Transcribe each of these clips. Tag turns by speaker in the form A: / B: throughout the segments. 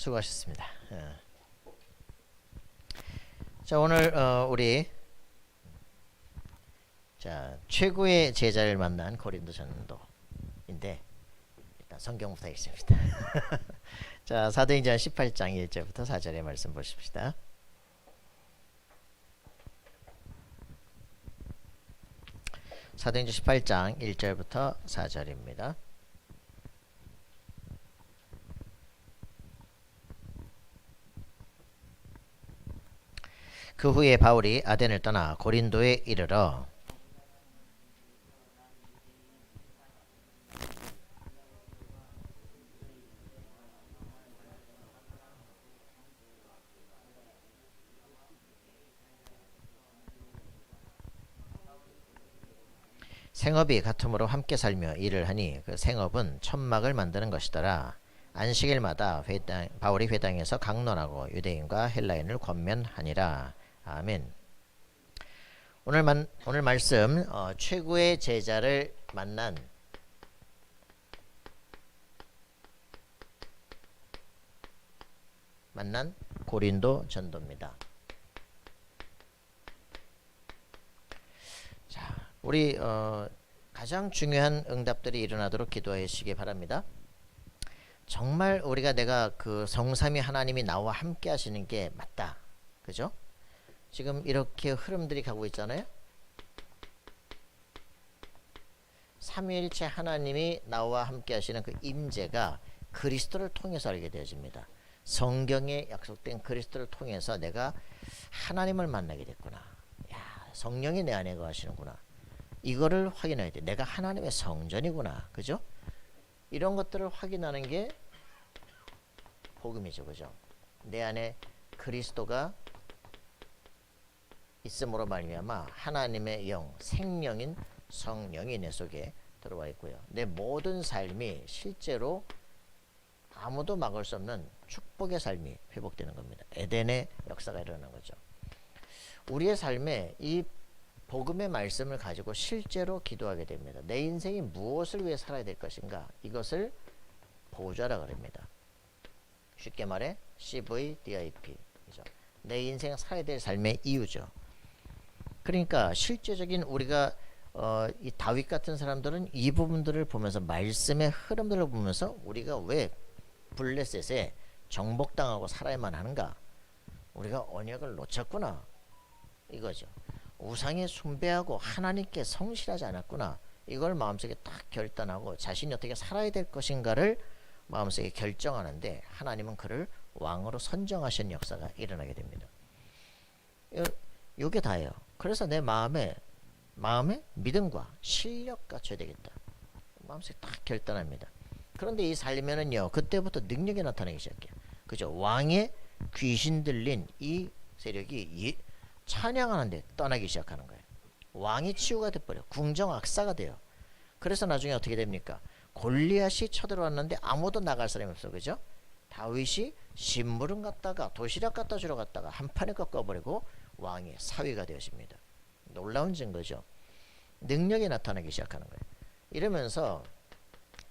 A: 수고하셨습니다. 자, 오늘 우리 최고의 제자를 만난 고린도 전도인데 일단 성경부터 읽습니다. 자, 사도행전 18장 1절부터 4절의 말씀 보십시다. 사도행전 18장 1절부터 4절입니다. 그 후에 바울이 아덴을 떠나 고린도에 이르러 생업이 같으므로 함께 살며 일을 하니 그 생업은 천막을 만드는 것이더라. 안식일마다 바울이 회당에서 강론하고 유대인과 헬라인을 권면하니라. 아멘. 오늘 말씀 최고의 제자를 만난 고린도 전도입니다. 자, 우리 가장 중요한 응답들이 일어나도록 기도하시기 바랍니다. 정말 내가 그 성삼위 하나님이 나와 함께 하시는 게 맞다. 그죠? 지금 이렇게 흐름들이 가고 있잖아요. 삼위일체 하나님이 나와 함께 하시는 그 임재가 그리스도를 통해서 알게 되어집니다. 성경에 약속된 그리스도를 통해서 내가 하나님을 만나게 됐구나. 야, 성령이 내 안에 거하시는구나. 이거를 확인해야 돼. 내가 하나님의 성전이구나. 그죠? 이런 것들을 확인하는 게 복음이죠. 그죠? 내 안에 그리스도가 있음으로 말미암아 하나님의 영, 생명인 성령이 내 속에 들어와 있고요. 내 모든 삶이 실제로 아무도 막을 수 없는 축복의 삶이 회복되는 겁니다. 에덴의 역사가 일어나는 거죠. 우리의 삶에 이 복음의 말씀을 가지고 실제로 기도하게 됩니다. 내 인생이 무엇을 위해 살아야 될 것인가? 이것을 보좌라 그럽니다. 쉽게 말해 CVDIP. 그죠? 내 인생 살아야 될 삶의 이유죠. 그러니까 실제적인 우리가 이 다윗 같은 사람들은 이 부분들을 보면서 말씀의 흐름들을 보면서 우리가 왜 블레셋에 정복당하고 살아야만 하는가? 우리가 언약을 놓쳤구나. 이거죠. 우상에 숭배하고 하나님께 성실하지 않았구나. 이걸 마음속에 딱 결단하고 자신이 어떻게 살아야 될 것인가를 마음속에 결정하는데 하나님은 그를 왕으로 선정하신 역사가 일어나게 됩니다. 이게 다예요. 그래서 내 마음에 믿음과 실력 갖춰야 되겠다. 마음속에 딱 결단합니다. 그런데 이 살면은요, 그때부터 능력이 나타나기 시작해요. 그죠? 왕의 귀신 들린 이 세력이 찬양하는데 떠나기 시작하는 거예요. 왕이 치유가 돼버려. 궁정악사가 돼요. 그래서 나중에 어떻게 됩니까? 골리앗이 쳐들어왔는데 아무도 나갈 사람이 없어. 그죠? 다윗이 심부름 갔다가 도시락 갖다 주러 갔다가 한 판에 꺾어버리고 왕의 사위가 되었습니다. 놀라운 증거죠. 능력이 나타나기 시작하는 거예요. 이러면서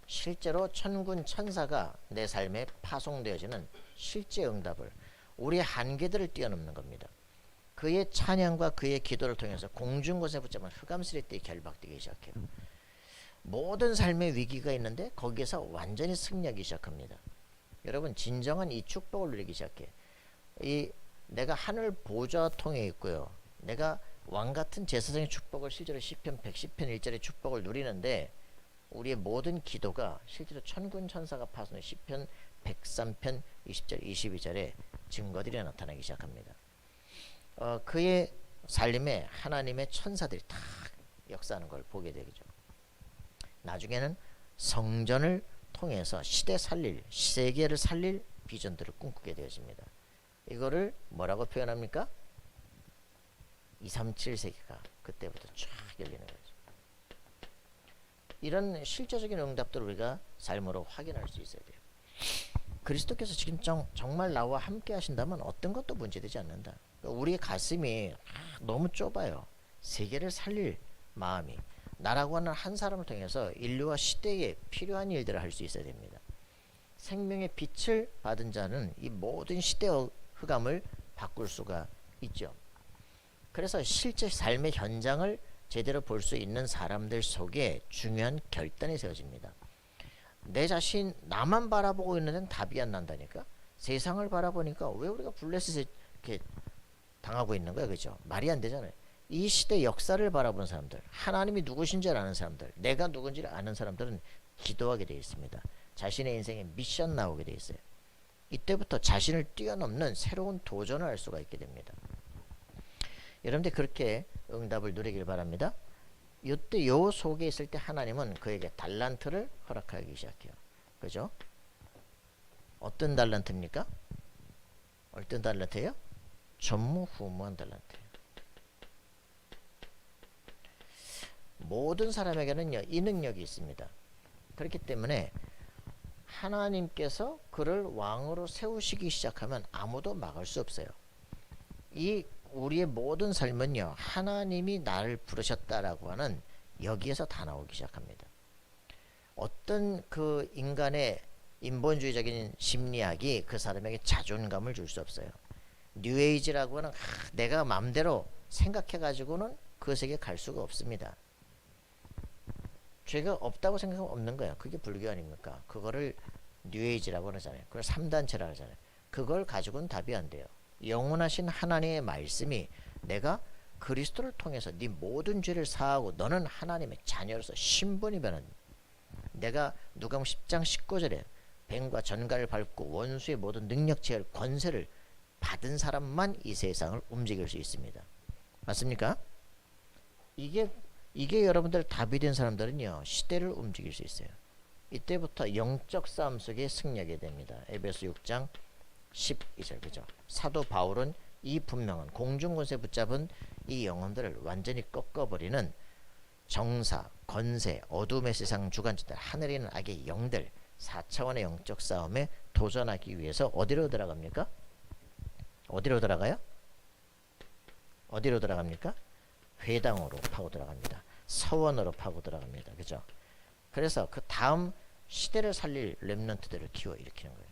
A: 실제로 천군 천사가 내 삶에 파송되어지는 실제 응답을, 우리의 한계들을 뛰어넘는 겁니다. 그의 찬양과 그의 기도를 통해서 공중곳에 붙잡은 흑암스레띠에 결박되기 시작해요. 모든 삶의 위기가 있는데 거기에서 완전히 승리하기 시작합니다. 여러분, 진정한 이 축복을 누리기 시작해. 내가 하늘 보좌 통해 있고요. 내가 왕같은 제사장의 축복을 실제로 시편 110편 1절의 축복을 누리는데 우리의 모든 기도가 실제로 천군 천사가 파손해 시편 103편 20절 22절에 증거들이 나타나기 시작합니다. 그의 삶에 하나님의 천사들이 다 역사하는 걸 보게 되죠. 나중에는 성전을 통해서 세계를 살릴 비전들을 꿈꾸게 되어집니다. 이거를 뭐라고 표현합니까? 237세기가 그때부터 쫙 열리는 거죠. 이런 실제적인 응답들을 우리가 삶으로 확인할 수 있어야 돼요. 그리스도께서 지금 정말 나와 함께 하신다면 어떤 것도 문제되지 않는다. 우리의 가슴이 너무 좁아요. 세계를 살릴 마음이. 나라고 하는 한 사람을 통해서 인류와 시대에 필요한 일들을 할 수 있어야 됩니다. 생명의 빛을 받은 자는 이 모든 시대의 흑암을 바꿀 수가 있죠. 그래서 실제 삶의 현장을 제대로 볼 수 있는 사람들 속에 중요한 결단이 세워집니다. 내 자신 나만 바라보고 있는 데는 답이 안 난다니까. 세상을 바라보니까 왜 우리가 블레셋에 이렇게 당하고 있는 거야, 그죠? 말이 안 되잖아요. 이 시대 역사를 바라보는 사람들, 하나님이 누구신지를 아는 사람들, 내가 누군지를 아는 사람들은 기도하게 되어 있습니다. 자신의 인생에 미션 나오게 되어 있어요. 이때부터 자신을 뛰어넘는 새로운 도전을 할 수가 있게 됩니다. 여러분들 그렇게 응답을 누리길 바랍니다. 이때 요 속에 있을 때 하나님은 그에게 달란트를 허락하기 시작해요. 그죠? 어떤 달란트입니까? 어떤 달란트예요? 전무후무한 달란트예요. 모든 사람에게는요, 이 능력이 있습니다. 그렇기 때문에 하나님께서 그를 왕으로 세우시기 시작하면 아무도 막을 수 없어요. 이 우리의 모든 삶은요, 하나님이 나를 부르셨다라고 하는 여기에서 다 나오기 시작합니다. 어떤 그 인간의 인본주의적인 심리학이 그 사람에게 자존감을 줄 수 없어요. 뉴에이지라고 하는 내가 마음대로 생각해가지고는 그 세계에 갈 수가 없습니다. 죄가 없다고 생각하면 없는 거예요. 그게 불교 아닙니까? 그거를 뉴에이지라고 하잖아요. 그걸 3단체라고 하잖아요. 그걸 가지고는 답이 안 돼요. 영원하신 하나님의 말씀이 내가 그리스도를 통해서 네 모든 죄를 사하고 너는 하나님의 자녀로서 신분이 변한다. 내가 누가복음 10장 19절에 뱀과 전갈을 밟고 원수의 모든 능력, 제할, 권세를 받은 사람만 이 세상을 움직일 수 있습니다. 맞습니까? 이게 여러분들 답이 된 사람들은요, 시대를 움직일 수 있어요. 이때부터 영적 싸움 속에 승리하게 됩니다. 에베소 6장 12절, 그죠? 사도 바울은 이 분명한 공중권세 붙잡은 이 영혼들을 완전히 꺾어버리는 정사, 권세, 어둠의 세상 주관자들, 하늘에 있는 악의 영들, 4차원의 영적 싸움에 도전하기 위해서 어디로 들어갑니까? 어디로 들어가요? 어디로 들어갑니까? 회당으로 파고 들어갑니다. 서원으로 파고 들어갑니다. 그죠? 그래서 그 다음 시대를 살릴 렘넌트들을 키워 일으키는 거예요.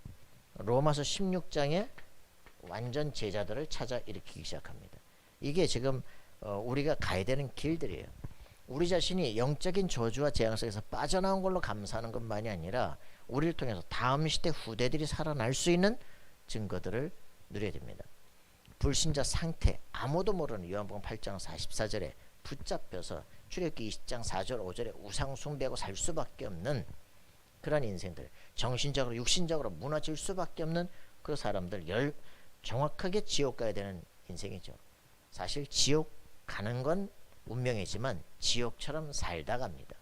A: 로마서 16장에 완전 제자들을 찾아 일으키기 시작합니다. 이게 지금 우리가 가야 되는 길들이에요. 우리 자신이 영적인 저주와 재앙 속에서 빠져나온 걸로 감사하는 것만이 아니라 우리를 통해서 다음 시대 후대들이 살아날 수 있는 증거들을 누려야 됩니다. 불신자 상태, 아무도 모르는 요한복음 8장 44절에 붙잡혀서 출애굽기 20장 4절 5절에 우상 숭배하고 살 수밖에 없는 그런 인생들, 정신적으로 육신적으로 무너질 수밖에 없는 그 사람들, 정확하게 지옥 가야 되는 인생이죠. 사실 지옥 가는 건 운명이지만 지옥처럼 살다 갑니다.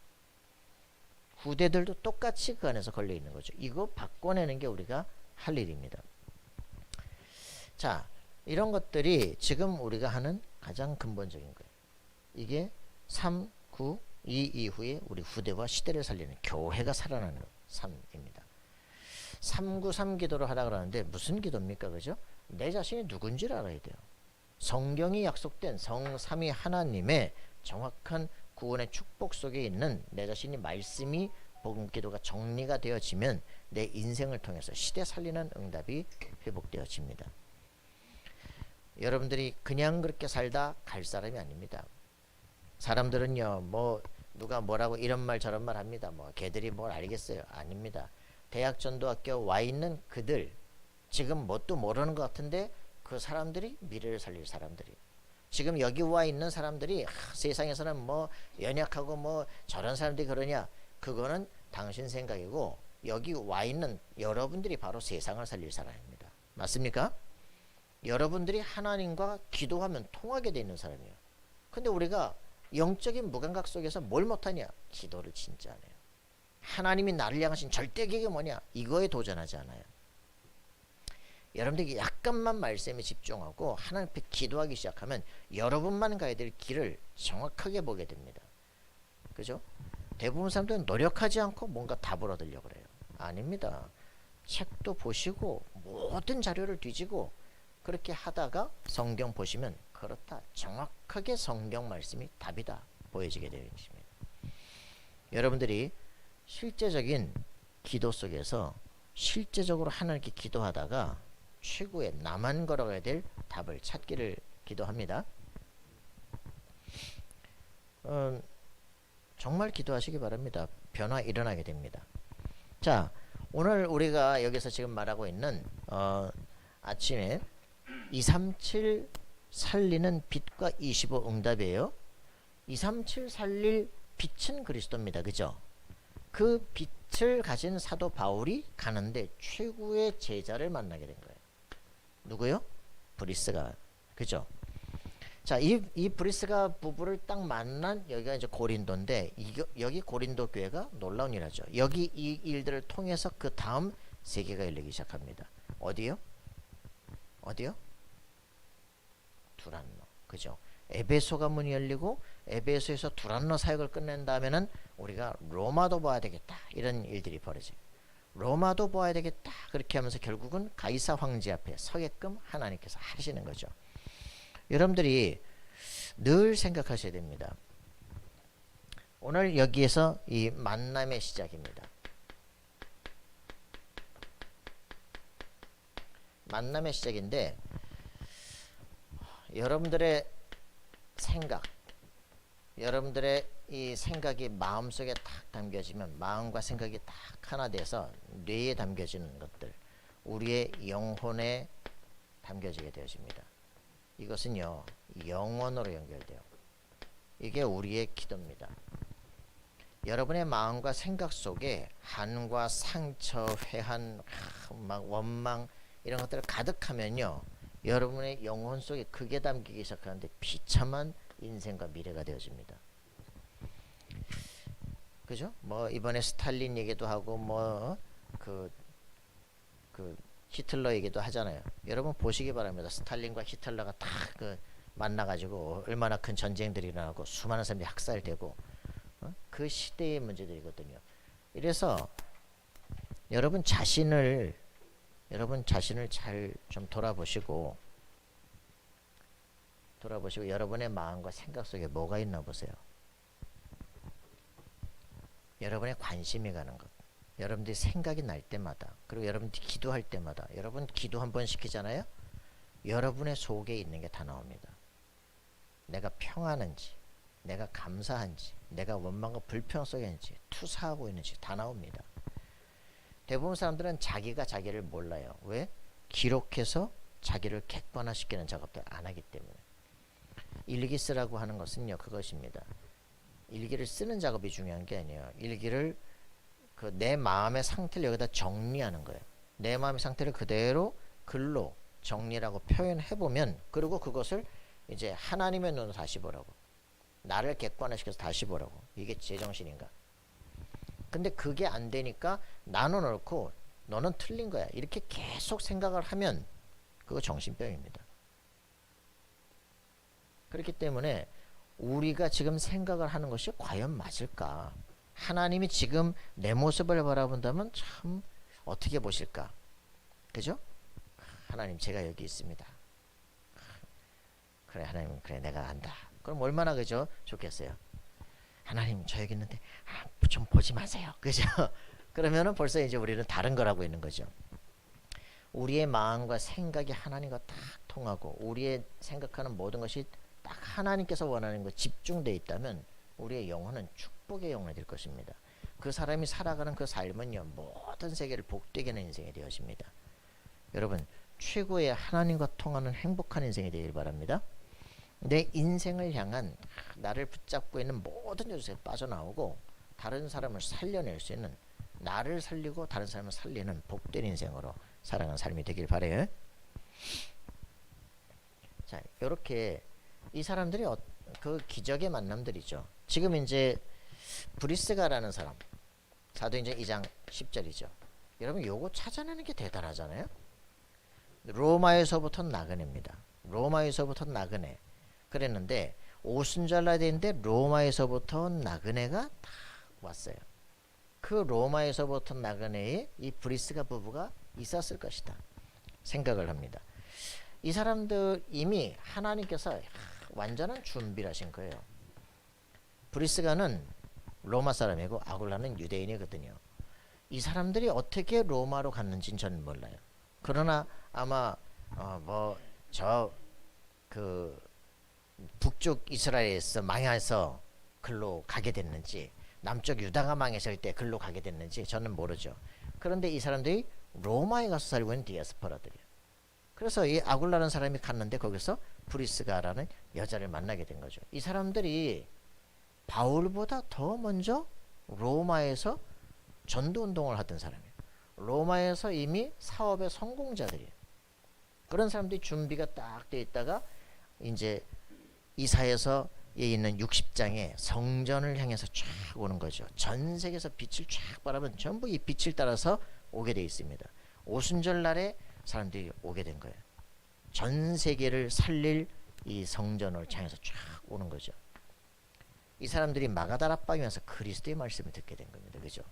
A: 후대들도 똑같이 그 안에서 걸려 있는 거죠. 이거 바꿔내는 게 우리가 할 일입니다. 자, 이런 것들이 지금 우리가 하는 가장 근본적인 거예요. 이게 3, 9, 2 이후에 우리 후대와 시대를 살리는 교회가 살아나는 삶입니다. 393 기도를 하라 그러는데 무슨 기도입니까? 그죠? 내 자신이 누군지를 알아야 돼요. 성경이 약속된 성삼위 하나님의 정확한 구원의 축복 속에 있는 내 자신이 말씀이 복음 기도가 정리가 되어지면 내 인생을 통해서 시대 살리는 응답이 회복되어집니다. 여러분들이 그냥 그렇게 살다 갈 사람이 아닙니다. 사람들은요, 뭐 누가 뭐라고 이런 말 저런 말 합니다. 뭐 걔들이 뭘 알겠어요? 아닙니다. 대학 전도학교 와 있는 그들, 지금 뭣도 모르는 것 같은데 그 사람들이 미래를 살릴 사람들이, 지금 여기 와 있는 사람들이 세상에서는 뭐 연약하고 뭐 저런 사람들이 그러냐, 그거는 당신 생각이고 여기 와 있는 여러분들이 바로 세상을 살릴 사람입니다. 맞습니까? 여러분들이 하나님과 기도하면 통하게 되어 있는 사람이에요. 근데 우리가 영적인 무감각 속에서 뭘 못하냐? 기도를 진짜 안 해요. 하나님이 나를 향하신 절대계획이 뭐냐? 이거에 도전하지 않아요. 여러분들이 약간만 말씀에 집중하고 하나님 앞에 기도하기 시작하면 여러분만 가야 될 길을 정확하게 보게 됩니다. 그죠? 대부분 사람들은 노력하지 않고 뭔가 답을 얻으려고 그래요. 아닙니다. 책도 보시고 모든 자료를 뒤지고 그렇게 하다가 성경 보시면 그렇다, 정확하게 성경 말씀이 답이다 보여지게 되는 것입니다. 여러분들이 실제적인 기도 속에서 실제적으로 하나님께 기도하다가 최고의 나만 걸어가야 될 답을 찾기를 기도합니다. 정말 기도하시기 바랍니다. 변화 일어나게 됩니다. 자, 오늘 우리가 여기서 지금 말하고 있는 아침에 237 살리는 빛과 25 응답이에요. 237 살릴 빛은 그리스도입니다. 그죠? 그 빛을 가진 사도 바울이 가는데 최고의 제자를 만나게 된 거예요. 누구요? 브리스가. 그죠? 자, 이 브리스가 부부를 딱 만난 여기가 이제 고린도인데, 여기 고린도 교회가 놀라운 일하죠. 여기 이 일들을 통해서 그 다음 세계가 열리기 시작합니다. 어디요? 어디요? 두란노. 그죠? 에베소가 문이 열리고 에베소에서 두란노 사역을 끝낸 다음에는 우리가 로마도 봐야 되겠다. 이런 일들이 벌어져요. 로마도 봐야 되겠다. 그렇게 하면서 결국은 가이사 황제 앞에 서게끔 하나님께서 하시는 거죠. 여러분들이 늘 생각하셔야 됩니다. 오늘 여기에서 이 만남의 시작입니다. 만남의 시작인데, 여러분들의 생각, 여러분들의 이 생각이 마음속에 딱 담겨지면, 마음과 생각이 딱 하나 돼서 뇌에 담겨지는 것들, 우리의 영혼에 담겨지게 되어집니다. 이것은요, 영원으로 연결돼요. 이게 우리의 기도입니다. 여러분의 마음과 생각 속에 한과 상처, 회한, 막 원망 이런 것들을 가득하면요, 여러분의 영혼 속에 크게 담기기 시작하는데 비참한 인생과 미래가 되어집니다. 그죠? 뭐 이번에 스탈린 얘기도 하고 뭐 히틀러 얘기도 하잖아요. 여러분 보시기 바랍니다. 스탈린과 히틀러가 다 만나가지고 얼마나 큰 전쟁들이 일어나고 수많은 사람들이 학살되고 그 시대의 문제들이거든요. 이래서 여러분 자신을 잘 좀 돌아보시고 여러분의 마음과 생각 속에 뭐가 있나 보세요. 여러분의 관심이 가는 것, 여러분들이 생각이 날 때마다, 그리고 여러분들이 기도할 때마다, 여러분 기도 한 번 시키잖아요. 여러분의 속에 있는 게 다 나옵니다. 내가 평안한지, 내가 감사한지, 내가 원망과 불평 속에 있는지, 투사하고 있는지 다 나옵니다. 대부분 사람들은 자기가 자기를 몰라요. 왜? 기록해서 자기를 객관화시키는 작업들 안 하기 때문에. 일기 쓰라고 하는 것은요, 그것입니다. 일기를 쓰는 작업이 중요한 게 아니에요. 일기를 내 마음의 상태를 여기다 정리하는 거예요. 내 마음의 상태를 그대로 글로 정리라고 표현해보면, 그리고 그것을 이제 하나님의 눈으로 다시 보라고, 나를 객관화시켜서 다시 보라고. 이게 제정신인가? 근데 그게 안 되니까 나는 옳고 너는 틀린 거야, 이렇게 계속 생각을 하면 그거 정신병입니다. 그렇기 때문에 우리가 지금 생각을 하는 것이 과연 맞을까? 하나님이 지금 내 모습을 바라본다면 참 어떻게 보실까? 그죠? 하나님, 제가 여기 있습니다. 그래, 하나님, 그래, 내가 안다. 그럼 얼마나 그죠? 좋겠어요. 하나님, 저 여기 있는데 좀 보지 마세요. 그죠? 그러면은 벌써 이제 우리는 다른 걸 하고 있는 거죠. 우리의 마음과 생각이 하나님과 딱 통하고, 우리의 생각하는 모든 것이 딱 하나님께서 원하는 것 집중되어 있다면 우리의 영혼은 축복의 영혼이 될 것입니다. 그 사람이 살아가는 그 삶은요, 모든 세계를 복되게 하는 인생이 되어집니다. 여러분, 최고의 하나님과 통하는 행복한 인생이 되길 바랍니다. 내 인생을 향한, 나를 붙잡고 있는 모든 요소에 빠져나오고 다른 사람을 살려낼 수 있는, 나를 살리고 다른 사람을 살리는 복된 인생으로 살아가는 삶이 되길 바래요. 자, 이렇게 이 사람들이 그 기적의 만남들이죠. 지금 이제 브리스가라는 사람, 사도행전 2장 10절이죠. 여러분, 요거 찾아내는 게 대단하잖아요. 로마에서부터 나그네입니다. 로마에서부터 나그네 그랬는데, 오순절날 됐는데 로마에서부터 나그네가 다 왔어요. 그 로마에서부터 나그네에 이 브리스가 부부가 있었을 것이다 생각을 합니다. 이 사람들 이미 하나님께서 완전한 준비를 하신 거예요. 브리스가는 로마 사람이고 아굴라는 유대인이거든요. 이 사람들이 어떻게 로마로 갔는지는 저는 몰라요. 그러나 아마 그 북쪽 이스라엘에서 망해서 글로 가게 됐는지, 남쪽 유다가 망했을 때 글로 가게 됐는지 저는 모르죠. 그런데 이 사람들이 로마에 가서 살고 있는 디아스포라들이에요. 그래서 이 아굴라라는 사람이 갔는데 거기서 브리스가라는 여자를 만나게 된 거죠. 이 사람들이 바울보다 더 먼저 로마에서 전도운동을 하던 사람이에요. 로마에서 이미 사업의 성공자들이에요. 그런 사람들이 준비가 딱 돼 있다가 이제 이사야서 있는 60장에 성전을 향해서 쫙 오는 거죠. 전 세계에서 빛을 쫙 바라보면 전부 이 빛을 따라서 오게 돼 있습니다. 오순절 날에 사람들이 오게 된 거예요. 전 세계를 살릴 이 성전을 향해서 쫙 오는 거죠. 이 사람들이 마가다락방에서 그리스도의 말씀을 듣게 된 겁니다. 그죠?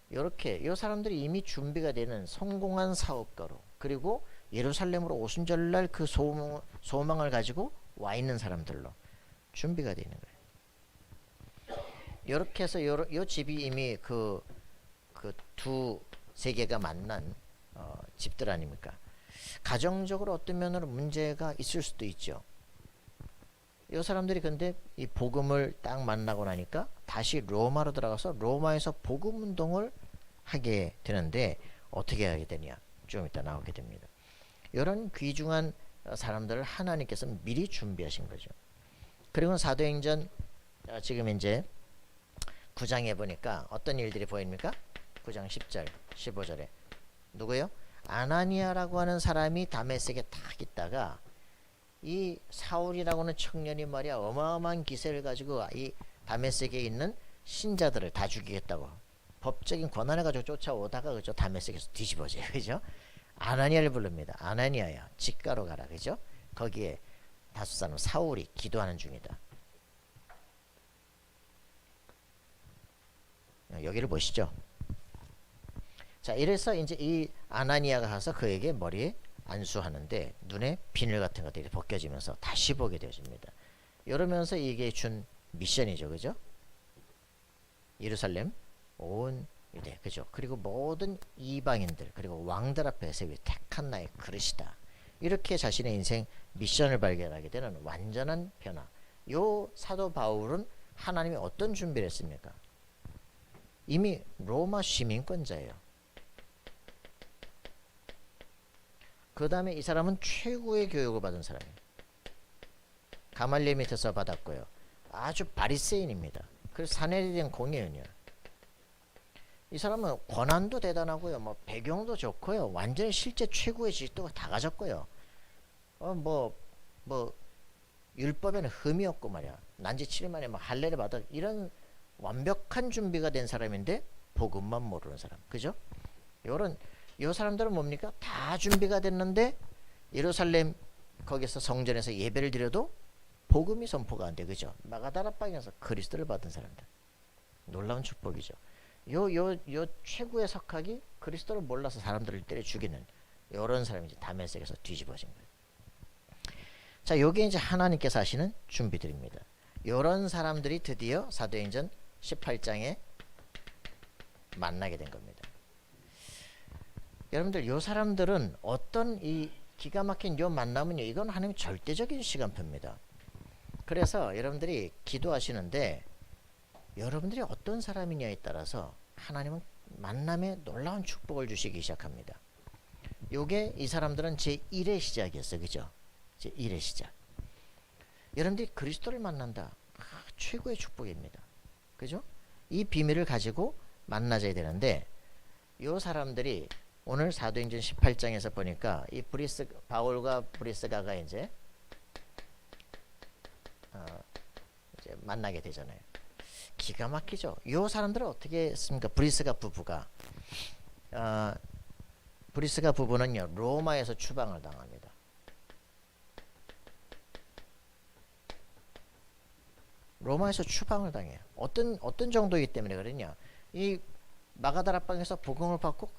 A: 이렇게 이 사람들이 이미 준비가 되는 성공한 사업가로, 그리고 예루살렘으로 오순절날 그 소망을 가지고 와 있는 사람들로 준비가 되는 거예요. 이렇게 해서 요 집이 이미 그 두 세계가 만난 집들 아닙니까? 가정적으로 어떤 면으로 문제가 있을 수도 있죠. 이 사람들이 근데 이 복음을 딱 만나고 나니까 다시 로마로 들어가서 로마에서 복음 운동을 하게 되는데, 어떻게 하게 되냐? 좀 이따 나오게 됩니다. 이런 귀중한 사람들을 하나님께서 미리 준비하신 거죠. 그리고 사도행전 지금 이제 9장에 보니까 어떤 일들이 보입니까? 9장 10절 15절에 누구요? 아나니아라고 하는 사람이 다메섹에 딱 있다가 이 사울이라고 하는 청년이 말이야 어마어마한 기세를 가지고 이 다메섹에 있는 신자들을 다 죽이겠다고 법적인 권한을 가지고 쫓아오다가 그죠? 다메섹에서 뒤집어져요. 그죠? 아나니아를 부릅니다. 아나니아야 직가로 가라. 그죠? 거기에 다수 사람 사울이 기도하는 중이다. 여기를 보시죠. 자, 이래서 이제 이 아나니아가 가서 그에게 머리에 안수하는데 눈에 비늘 같은 것들이 벗겨지면서 다시 보게 되어집니다. 이러면서 이게 준 미션이죠. 그죠? 예루살렘 온 유대, 그죠? 그리고 모든 이방인들 그리고 왕들 앞에 세위 택한 나의 그릇이다. 이렇게 자신의 인생 미션을 발견하게 되는 완전한 변화. 요 사도 바울은 하나님이 어떤 준비를 했습니까? 이미 로마 시민권자예요. 그 다음에 이 사람은 최고의 교육을 받은 사람이에요. 가말리엘 밑에서 받았고요. 아주 바리새인입니다. 그래서 사내리된 공예원이에요. 이 사람은 권한도 대단하고요. 뭐 배경도 좋고요. 완전히 실제 최고의 지식도가 다 가졌고요. 율법에는 흠이 없고 말이야. 난지 7일 만에 막 할례를 받아. 이런 완벽한 준비가 된 사람인데 복음만 모르는 사람. 그죠? 요 사람들은 뭡니까? 다 준비가 됐는데 예루살렘 거기서 성전에서 예배를 드려도 복음이 선포가 안 돼. 그죠? 마가다락방에서 그리스도를 받은 사람들. 놀라운 축복이죠. 요 최고의 석학이 그리스도를 몰라서 사람들을 때려 죽이는 이런 사람이 이제 다메섹에서 뒤집어진 거예요. 자, 요게 이제 하나님께서 하시는 준비들입니다. 요런 사람들이 드디어 사도행전 18장에 만나게 된 겁니다. 여러분들 요 사람들은 어떤 이 기가 막힌 요 만남은요, 이건 하나님 절대적인 시간표입니다. 그래서 여러분들이 기도하시는데 여러분들이 어떤 사람이냐에 따라서 하나님은 만남에 놀라운 축복을 주시기 시작합니다. 요게 이 사람들은 제1의 시작이었어요. 그죠? 제1의 시작. 여러분들이 그리스도를 만난다. 최고의 축복입니다. 그죠? 이 비밀을 가지고 만나져야 되는데 요 사람들이 오늘 사도행전 18장에서 보니까 이 바울과 브리스가가 이제 만나게 되잖아요. 기가 막히죠. 요 사람들은 어떻게 했습니까? 브리스가 부부는요 로마에서 추방을 당합니다. 로마에서 추방을 당해요. 어떤 정도이기 때문에 그러냐? 이 마가다락방에서 복음을 받고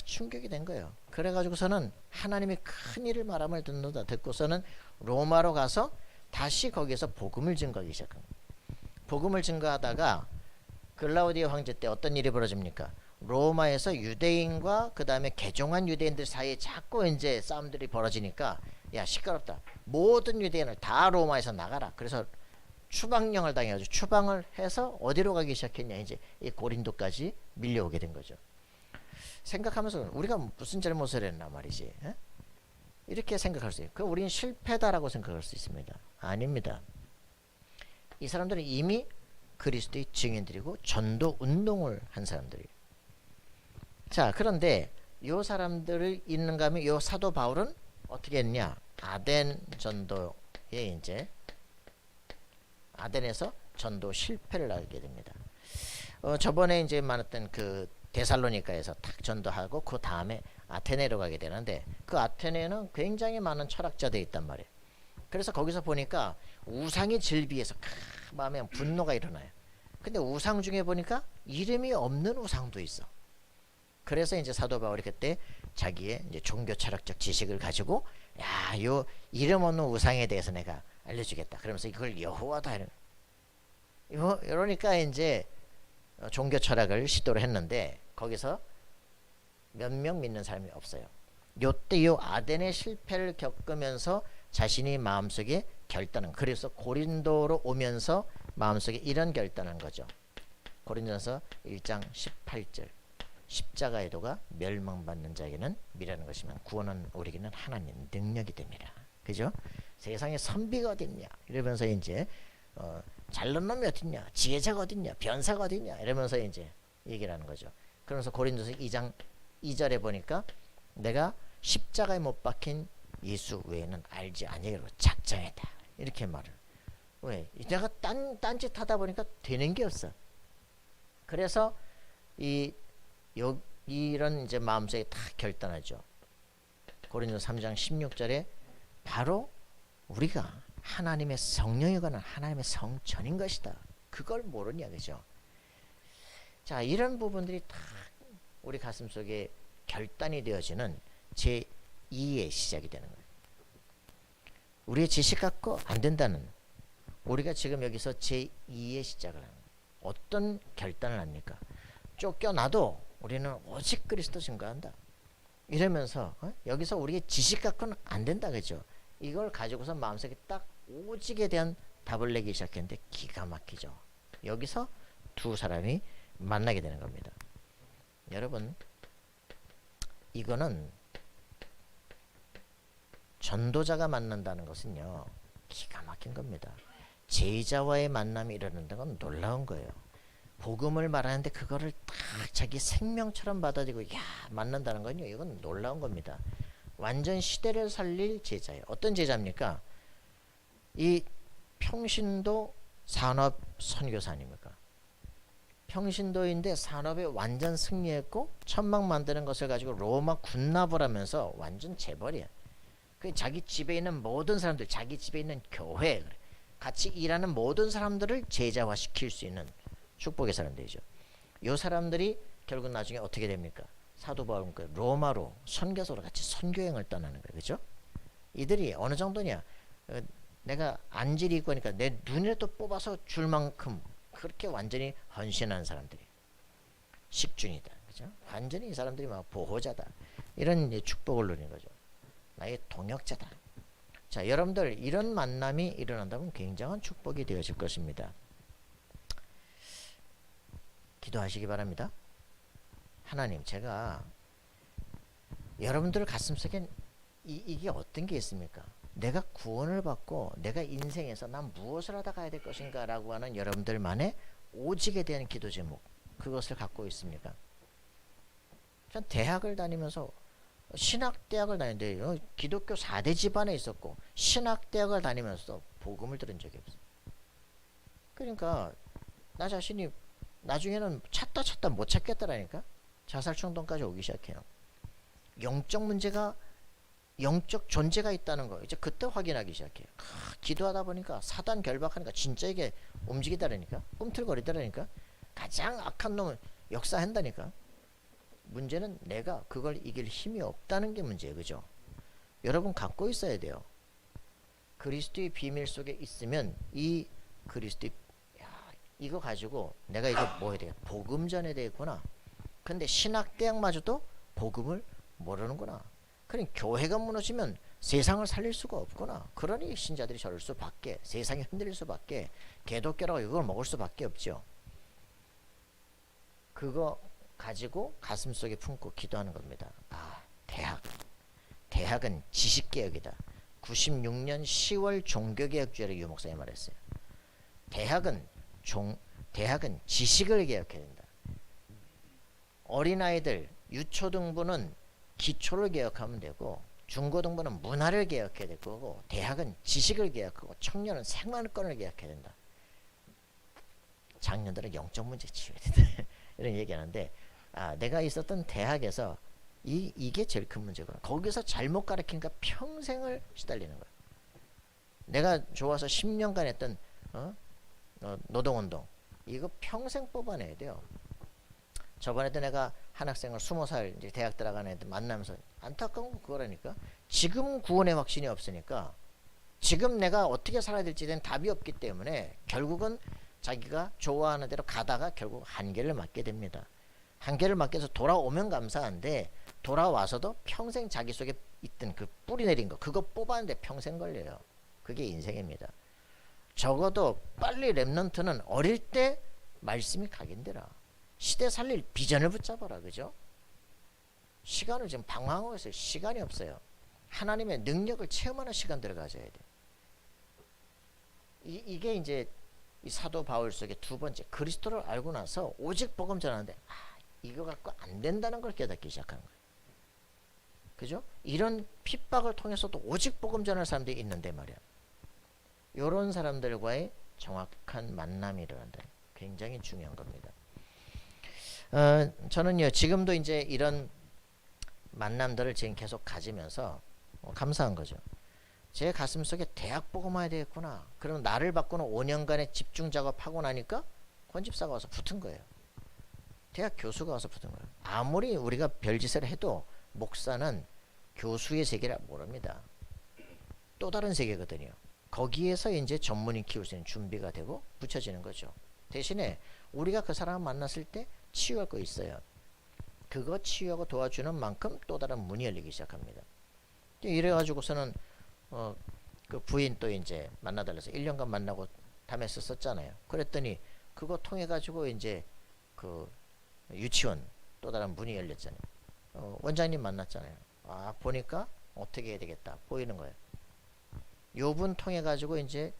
A: 충격이 된 거예요. 그래가지고서는 하나님이 큰 일을 말함을 듣고서는 로마로 가서 다시 거기에서 복음을 증거하기 시작합니다. 복음을 증거하다가 글라우디오 황제 때 어떤 일이 벌어집니까? 로마에서 유대인과 그 다음에 개종한 유대인들 사이에 자꾸 이제 싸움들이 벌어지니까 야 시끄럽다. 모든 유대인을 다 로마에서 나가라. 그래서 추방령을 당해가지고 추방을 해서 어디로 가기 시작했냐 이제 이 고린도까지 밀려오게 된 거죠. 생각하면서 우리가 무슨 잘못을 했나 말이지. 에? 이렇게 생각할 수 있어요. 그 우리는 실패다라고 생각할 수 있습니다. 아닙니다. 이 사람들은 이미 그리스도의 증인들이고 전도 운동을 한 사람들이에요. 자, 그런데 요 사람들을 있는가 하면 요 사도 바울은 어떻게 했냐? 아덴 전도에 이제 아덴에서 전도 실패를 하게 됩니다. 저번에 이제 말했던 그 데살로니가에서 탁 전도하고 그 다음에 아테네로 가게 되는데 그 아테네는 굉장히 많은 철학자들이 있단 말이에요. 그래서 거기서 보니까 우상의 질비에서 마음에 분노가 일어나요. 근데 우상 중에 보니까 이름이 없는 우상도 있어. 그래서 이제 사도 바울이 그때 자기의 이제 종교 철학적 지식을 가지고 야, 요 이름 없는 우상에 대해서 내가 알려주겠다. 그러면서 이걸 여호와다 이러니까 이제 종교 철학을 시도를 했는데 거기서 몇 명 믿는 사람이 없어요. 요때 요 아덴의 실패를 겪으면서 자신이 마음속에 결단은 그래서 고린도로 오면서 마음속에 이런 결단한 거죠. 고린도전서 1장 18절 십자가의 도가 멸망받는 자에게는 미라는 것이면 구원은 우리에게는 하나님 능력이 됩니다. 그죠? 세상에 선비가 어딨냐 이러면서 이제 잘난 놈이 어딨냐 지혜자가 어딨냐 변사가 어딨냐 이러면서 이제 얘기를 하는 거죠. 그러면서 고린도서 2장 2절에 보니까 내가 십자가에 못 박힌 예수 외에는 알지 아니하기로 작정했다 이렇게 말을. 왜? 내가 딴짓 하다 보니까 되는 게 없어. 그래서 이런 이제 마음속에 다 결단하죠. 고린도서 3장 16절에 바로 우리가 하나님의 성령에 관한 하나님의 성전인 것이다. 그걸 모르냐 그죠? 자, 이런 부분들이 다 우리 가슴속에 결단이 되어지는 제2의 시작이 되는 거예요. 우리의 지식 갖고 안 된다는 우리가 지금 여기서 제2의 시작을 하는 거예요. 어떤 결단을 합니까? 쫓겨나도 우리는 오직 그리스도 증거한다. 이러면서 여기서 우리의 지식 갖고는 안 된다 그죠? 이걸 가지고서 마음속에 딱 오직에 대한 답을 내기 시작했는데 기가 막히죠. 여기서 두 사람이 만나게 되는 겁니다. 여러분 이거는 전도자가 만난다는 것은요 기가 막힌 겁니다. 제자와의 만남이 일어난다는 건 놀라운 거예요. 복음을 말하는데 그거를 딱 자기 생명처럼 받아들이고 야 만난다는 건요 이건 놀라운 겁니다. 완전 시대를 살릴 제자예요. 어떤 제자입니까? 이 평신도 산업 선교사 아닙니까? 평신도인데 산업에 완전 승리했고 천막 만드는 것을 가지고 로마 군납을 하면서 완전 재벌이야. 그 자기 집에 있는 모든 사람들, 자기 집에 있는 교회, 같이 일하는 모든 사람들을 제자화 시킬 수 있는 축복의 사람들이죠. 이 사람들이 결국 나중에 어떻게 됩니까? 사도 바울은 그 로마로 선교사로 같이 선교행을 떠나는 거예요. 그죠? 이들이 어느 정도냐? 내가 안질이 있고 하니까 내 눈이라도 뽑아서 줄 만큼 그렇게 완전히 헌신한 사람들이 식준이다. 그죠? 완전히 이 사람들이 막 보호자다. 이런 축복을 누리는 거죠. 나의 동역자다. 자, 여러분들 이런 만남이 일어난다면 굉장한 축복이 되어질 것입니다. 기도하시기 바랍니다. 하나님, 제가 여러분들 가슴속엔 이게 어떤 게 있습니까? 내가 구원을 받고 내가 인생에서 난 무엇을 하다 가야 될 것인가 라고 하는 여러분들만의 오직에 대한 기도 제목 그것을 갖고 있습니까? 전 대학을 다니면서 신학대학을 다니는데 기독교 4대 집안에 있었고 신학대학을 다니면서 복음을 들은 적이 없어요. 그러니까 나 자신이 나중에는 찾다 못 찾겠더라니까. 자살 충동까지 오기 시작해요. 영적 문제가 영적 존재가 있다는 거 이제 그때 확인하기 시작해요. 기도하다 보니까 사단 결박하니까 진짜 이게 움직이다라니까. 꿈틀거리다라니까. 가장 악한 놈은 역사한다니까. 문제는 내가 그걸 이길 힘이 없다는 게 문제예요. 그죠? 여러분 갖고 있어야 돼요. 그리스도의 비밀 속에 있으면 이 그리스도의 이거 가지고 내가 이거 뭐 해야 돼? 복음 전해야 되겠구나. 근데 신학대학마저도 복음을 모르는구나. 그러니 교회가 무너지면 세상을 살릴 수가 없구나. 그러니 신자들이 저럴 수밖에, 세상이 흔들릴 수밖에, 개독교라고 이걸 먹을 수밖에 없죠. 그거 가지고 가슴속에 품고 기도하는 겁니다. 아, 대학은 지식개혁이다. 96년 10월 종교개혁주의를 유 목사님 말했어요. 대학은 지식을 개혁해야 된다. 어린아이들 유초등부는 기초를 개혁하면 되고, 중고등부는 문화를 개혁해야 될 거고, 대학은 지식을 개혁하고, 청년은 생활권을 개혁해야 된다. 장년들은 영적 문제 치워야 된다. 이런 얘기하는데, 내가 있었던 대학에서 이게 제일 큰 문제구나. 거기서 잘못 가르치니까 평생을 시달리는 거야. 내가 좋아서 10년간 했던 노동운동, 이거 평생 뽑아내야 돼요. 저번에도 내가 한 학생을 20살 이제 대학 들어가는 애들 만나면서 안타까운 거 그거라니까. 지금 구원의 확신이 없으니까 지금 내가 어떻게 살아야 될지에 대한 답이 없기 때문에 결국은 자기가 좋아하는 대로 가다가 결국 한계를 맞게 됩니다. 한계를 맞게 해서 돌아오면 감사한데, 돌아와서도 평생 자기 속에 있던 그 뿌리 내린 거, 그거 뽑아내는데 평생 걸려요. 그게 인생입니다. 적어도 빨리 렘넌트는 어릴 때 말씀이 각인되라. 시대 살릴 비전을 붙잡아라. 그죠? 시간을 지금 방황하고 있어요. 시간이 없어요. 하나님의 능력을 체험하는 시간들을 가져야 돼. 이게 이제 이 사도 바울 속의 두 번째, 그리스도를 알고 나서 오직 복음 전하는데 이거 갖고 안 된다는 걸 깨닫기 시작하는 거예요. 그죠? 이런 핍박을 통해서도 오직 복음 전할 사람들이 있는데 말이야. 이런 사람들과의 정확한 만남이 일어난다. 굉장히 중요한 겁니다. 저는요, 지금도 이제 이런 만남들을 지금 계속 가지면서 감사한 거죠. 제 가슴 속에 대학 복음화해야 되겠구나. 그럼 나를 바꾸는 5년간의 집중 작업하고 나니까 권집사가 와서 붙은 거예요. 대학 교수가 와서 붙은 거예요. 아무리 우리가 별짓을 해도 목사는 교수의 세계를 모릅니다. 또 다른 세계거든요. 거기에서 이제 전문인 키울 수 있는 준비가 되고 붙여지는 거죠. 대신에 우리가 그 사람을 만났을 때 치유할 거 있어요. 그거 치유하고 도와주는 만큼 또 다른 문이 열리기 시작합니다. 이래가지고서는 그 부인 또 이제 만나달라서 1년간 만나고 담했었잖아요. 그랬더니 그거 통해 가지고 이제 그 유치원 또 다른 문이 열렸잖아요. 원장님 만났잖아요. 보니까 어떻게 해야 되겠다 보이는 거예요. 요 분 통해 가지고 이제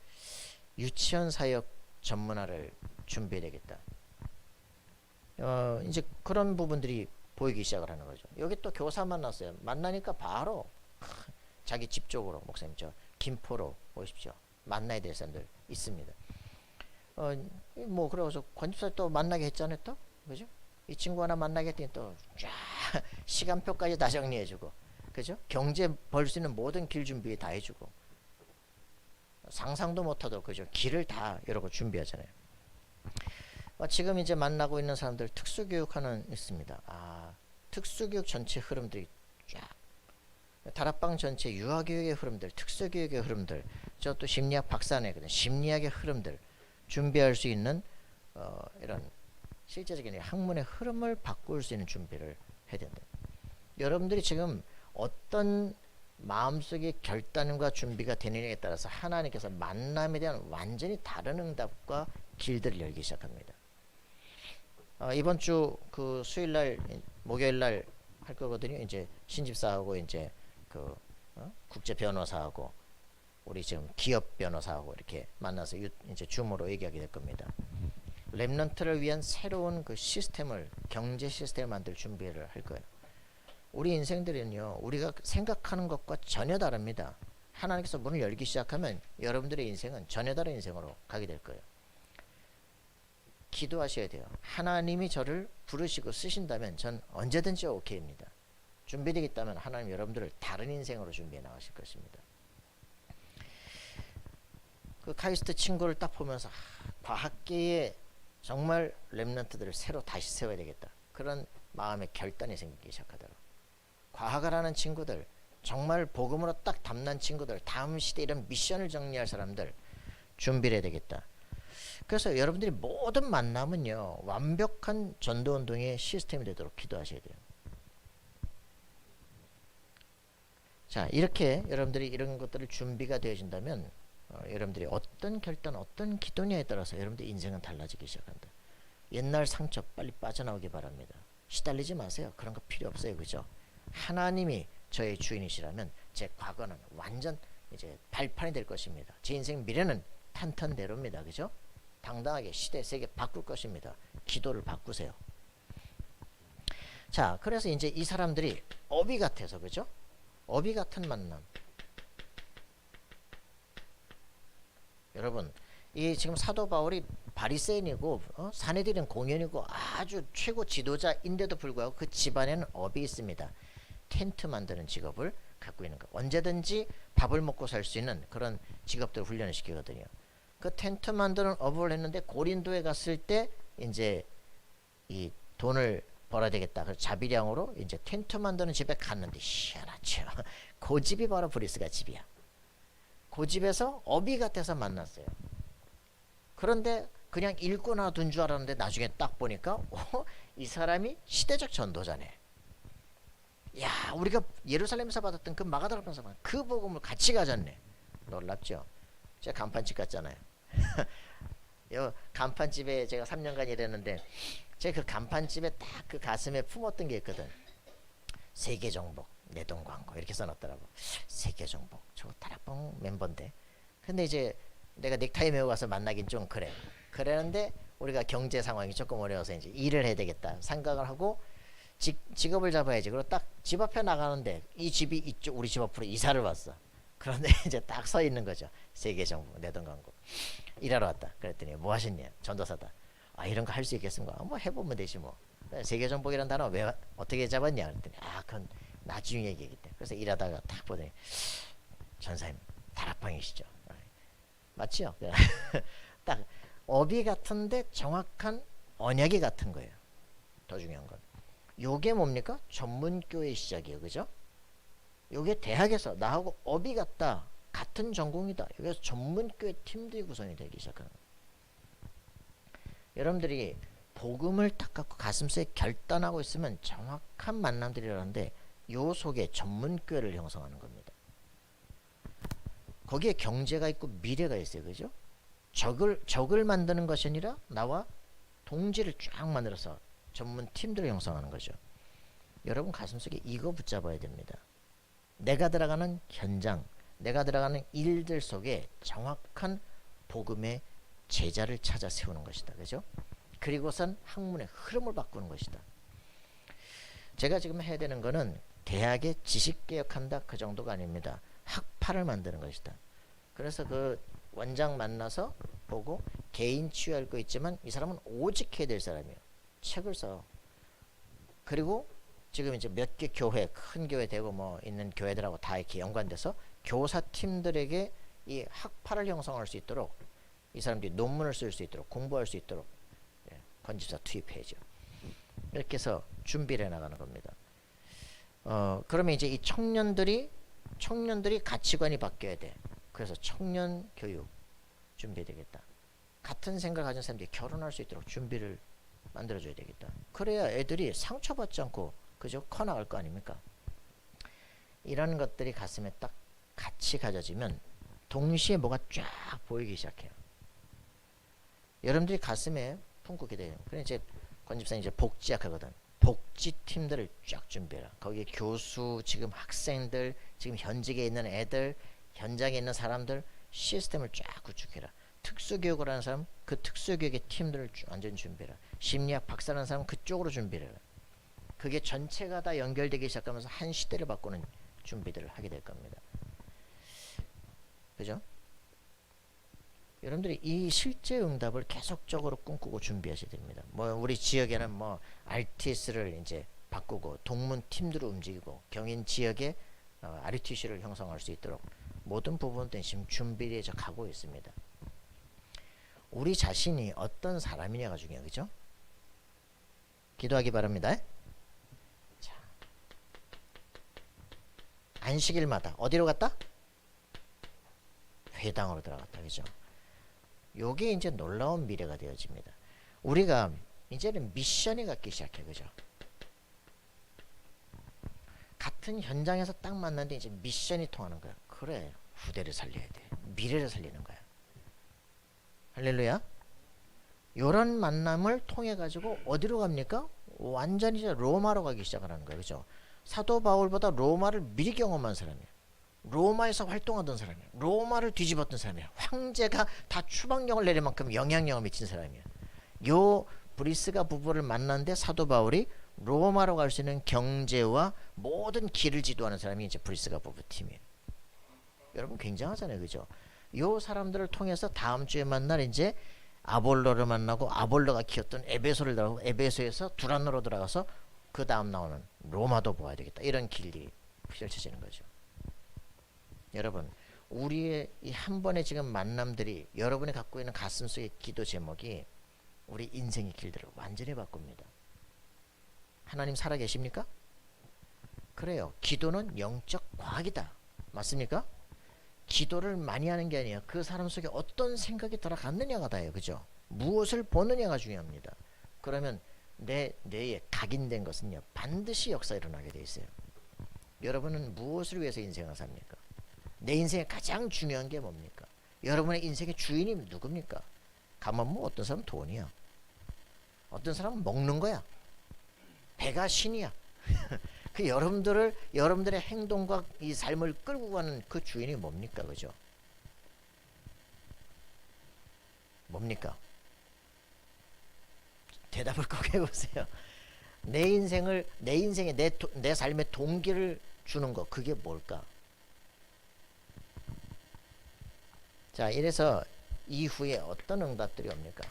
A: 유치원 사역 전문화를 준비해야 되겠다. 이제 그런 부분들이 보이기 시작을 하는 거죠. 여기 또 교사 만났어요. 만나니까 바로 자기 집 쪽으로, 목사님 저 김포로 오십시오. 만나야 될 사람들 있습니다. 뭐 그래서 권집사 또 만나게 했잖아요. 또 그죠? 이 친구 하나 만나게 했더니 또 쫙 시간표까지 다 정리해주고, 그죠? 경제 벌 수 있는 모든 길 준비 다 해주고, 상상도 못하도록 그죠? 길을 다 이러고 준비하잖아요. 지금 이제 만나고 있는 사람들 특수교육하는 있습니다. 특수교육 전체 흐름들이 쫙, 다락방 전체 유아교육의 흐름들, 특수교육의 흐름들, 저 또 심리학 박사네거든. 심리학의 흐름들 준비할 수 있는 이런 실제적인 학문의 흐름을 바꿀 수 있는 준비를 해야 된다. 여러분들이 지금 어떤 마음속의 결단과 준비가 되느냐에 따라서 하나님께서 만남에 대한 완전히 다른 응답과 길들을 열기 시작합니다. 이번 주 그 수요일날, 목요일날 할 거거든요. 이제 신집사하고 이제 그 국제 변호사하고 우리 지금 기업 변호사하고 이렇게 만나서 이제 줌으로 얘기하게 될 겁니다. 렘넌트를 위한 새로운 그 시스템을, 경제 시스템을 만들 준비를 할 거예요. 우리 인생들은요, 우리가 생각하는 것과 전혀 다릅니다. 하나님께서 문을 열기 시작하면 여러분들의 인생은 전혀 다른 인생으로 가게 될 거예요. 기도하셔야 돼요. 하나님이 저를 부르시고 쓰신다면 전 언제든지 오케이입니다. 준비되겠다면 하나님 여러분들을 다른 인생으로 준비해 나가실 것입니다. 그 카이스트 친구를 딱 보면서 과학계에 정말 렘넌트들을 새로 다시 세워야 되겠다. 그런 마음의 결단이 생기기 시작하더라고요. 과학을 하는 친구들, 정말 복음으로 딱 담난 친구들, 다음 시대 이런 미션을 정리할 사람들 준비를 해야 되겠다. 그래서 여러분들이 모든 만남은요, 완벽한 전도 운동의 시스템이 되도록 기도하셔야 돼요. 자, 이렇게 여러분들이 이런 것들을 준비가 되어진다면 여러분들이 어떤 결단, 어떤 기도냐에 따라서 여러분들 인생은 달라지기 시작한다. 옛날 상처 빨리 빠져나오기 바랍니다. 시달리지 마세요. 그런 거 필요 없어요. 그죠? 하나님이 저의 주인이시라면 제 과거는 완전 이제 발판이 될 것입니다. 제 인생 미래는 탄탄대로입니다. 그죠? 당당하게 시대 세계 바꿀 것입니다. 기도를 바꾸세요. 자, 그래서 이제 이 사람들이 어비 같아서, 그죠? 어비 같은 만남. 여러분, 이 지금 사도 바울이 바리새인이고 사내들은 공연이고 아주 최고 지도자인데도 불구하고 그 집안에는 업이 있습니다. 텐트 만드는 직업을 갖고 있는 거. 언제든지 밥을 먹고 살 수 있는 그런 직업들을 훈련을 시키거든요. 그 텐트 만드는 업을 했는데 고린도에 갔을 때 이제 이 돈을 벌어야 되겠다. 그래서 자비량으로 이제 텐트 만드는 집에 갔는데 희한하죠. 그 집이 바로 브리스가 집이야. 그 집에서 어비 같아서 만났어요. 그런데 그냥 읽고 놔둔 줄 알았는데 나중에 딱 보니까 이 사람이 시대적 전도자네. 야, 우리가 예루살렘에서 받았던 그 마가다락방에서 그 복음을 같이 가졌네. 놀랍죠? 제가 간판집 갔잖아요. 요 간판집에 제가 3년간 일했는데 제가 그 간판집에 딱 그 가슴에 품었던 게 있거든. 세계 정복, 내 돈 광고 이렇게 써놨더라고. 세계 정복, 저 다락방 멤버인데. 근데 이제 내가 넥타이 메고 가서 만나긴 좀 그래. 그랬는데 우리가 경제 상황이 조금 어려워서 이제 일을 해야 되겠다 생각을 하고 직업을 잡아야지. 그리고 딱 집 앞에 나가는데 이 집이 이쪽 우리 집 앞으로 이사를 왔어. 그런데 이제 딱 서 있는 거죠. 세계 정복, 내 돈 광고. 일하러 왔다. 그랬더니 뭐 하셨냐? 전도사다. 아, 이런 거 할 수 있겠습니까? 뭐 해보면 되지 뭐. 세계 정복이라는 단어 왜 어떻게 잡았냐? 그랬더니 아, 그건 나중에 얘기겠대. 그래서 일하다가 딱 보더니 전사님 다락방이시죠? 맞죠? 딱 어비 같은데 정확한 언약이 같은 거예요. 더 중요한 건 요게 뭡니까? 전문교회 시작이에요. 그죠? 요게 대학에서 나하고 업이 같다. 같은 전공이다. 여기서 전문교회 팀들이 구성이 되기 시작하는 거예요. 여러분들이 복음을 딱 갖고 가슴속에 결단하고 있으면 정확한 만남들이라는데 요 속에 전문교회를 형성하는 겁니다. 거기에 경제가 있고 미래가 있어요. 그죠? 적을 만드는 것이 아니라 나와 동지를 쫙 만들어서 전문 팀들을 형성하는 거죠. 여러분 가슴속에 이거 붙잡아야 됩니다. 내가 들어가는 현장, 내가 들어가는 일들 속에 정확한 복음의 제자를 찾아 세우는 것이다. 그죠? 그리고선 학문의 흐름을 바꾸는 것이다. 제가 지금 해야 되는 거는 대학의 지식개혁한다 그 정도가 아닙니다. 학파를 만드는 것이다. 그래서 그 원장 만나서 보고 개인 치유할 거 있지만 이 사람은 오직 해야 될 사람이에요. 책을 써. 그리고 지금 이제 몇 개 교회, 큰 교회 되고 뭐 있는 교회들하고 다 이렇게 연관돼서 교사팀들에게 이 학파를 형성할 수 있도록 이 사람들이 논문을 쓸 수 있도록 공부할 수 있도록 건집사 투입해야죠. 이렇게 해서 준비를 해나가는 겁니다. 그러면 이제 이 청년들이 가치관이 바뀌어야 돼. 그래서 청년 교육 준비해야 되겠다. 같은 생각을 가진 사람들이 결혼할 수 있도록 준비를 만들어줘야 되겠다. 그래야 애들이 상처받지 않고 그저 커나갈 거 아닙니까? 이런 것들이 가슴에 딱 같이 가져지면 동시에 뭐가 쫙 보이기 시작해요. 여러분들이 가슴에 품고 기대요. 그래 이제 권집사님 이제 복지학 하거든. 복지팀들을 쫙 준비해라. 거기에 교수, 지금 학생들, 지금 현직에 있는 애들, 현장에 있는 사람들 시스템을 쫙 구축해라. 특수교육을 하는 사람 그 특수교육의 팀들을 완전히 준비해라. 심리학 박사라는 사람 그쪽으로 준비해라. 그게 전체가 다 연결되기 시작하면서 한 시대를 바꾸는 준비들을 하게 될 겁니다. 그죠? 여러분들이 이 실제 응답을 계속적으로 꿈꾸고 준비하셔야 됩니다. 뭐 우리 지역에는 뭐 RTS를 이제 바꾸고 동문 팀들을 움직이고 경인 지역에 RTC를 형성할 수 있도록 모든 부분들이 지금 준비되어 가고 있습니다. 우리 자신이 어떤 사람이냐가 중요해요. 그죠? 기도하기 바랍니다. 자, 안식일마다 어디로 갔다? 회당으로 들어갔다. 그죠? 요게 이제 놀라운 미래가 되어집니다. 우리가 이제는 미션이 갖기 시작해. 그죠? 같은 현장에서 딱 만났는데 이제 미션이 통하는 거야. 그래, 후대를 살려야 돼. 미래를 살리는 거야. 할렐루야. 요런 만남을 통해 가지고 어디로 갑니까? 완전히 이제 로마로 가기 시작하는 거예요. 그죠? 사도 바울보다 로마를 미리 경험한 사람이에요. 로마에서 활동하던 사람이에요. 로마를 뒤집었던 사람이에요. 황제가 다 추방령을 내릴 만큼 영향력을 미친 사람이에요. 요 브리스가 부부를 만났는데 사도 바울이 로마로 갈 수 있는 경제와 모든 길을 지도하는 사람이 이제 브리스가 부부 팀이에요. 여러분 굉장하잖아요. 그죠? 요 사람들을 통해서 다음 주에 만날 이제 아볼로를 만나고 아볼로가 키웠던 에베소를 들어가고 에베소에서 두란노로 들어가서 그 다음 나오는 로마도 보아야 되겠다. 이런 길이 펼쳐지는 거죠. 여러분 우리의 이 한 번의 지금 만남들이 여러분이 갖고 있는 가슴속의 기도 제목이 우리 인생의 길들을 완전히 바꿉니다. 하나님 살아계십니까? 그래요. 기도는 영적 과학이다. 맞습니까? 기도를 많이 하는 게 아니에요. 그 사람 속에 어떤 생각이 들어갔느냐가 다예요. 그죠? 무엇을 보느냐가 중요합니다. 그러면 내 뇌에 각인된 것은요 반드시 역사 일어나게 돼 있어요. 여러분은 무엇을 위해서 인생을 삽니까? 내 인생에 가장 중요한 게 뭡니까? 여러분의 인생의 주인이 누굽니까? 가만 보면 어떤 사람은 돈이야. 어떤 사람은 먹는 거야. 배가 신이야. 그 여러분들의 행동과 이 삶을 끌고 가는 그 주인이 뭡니까? 그죠? 뭡니까? 대답을 꼭 해보세요. 내 인생에 내 삶의 동기를 주는 거 그게 뭘까? 자, 이래서 이후에 어떤 응답들이 옵니까?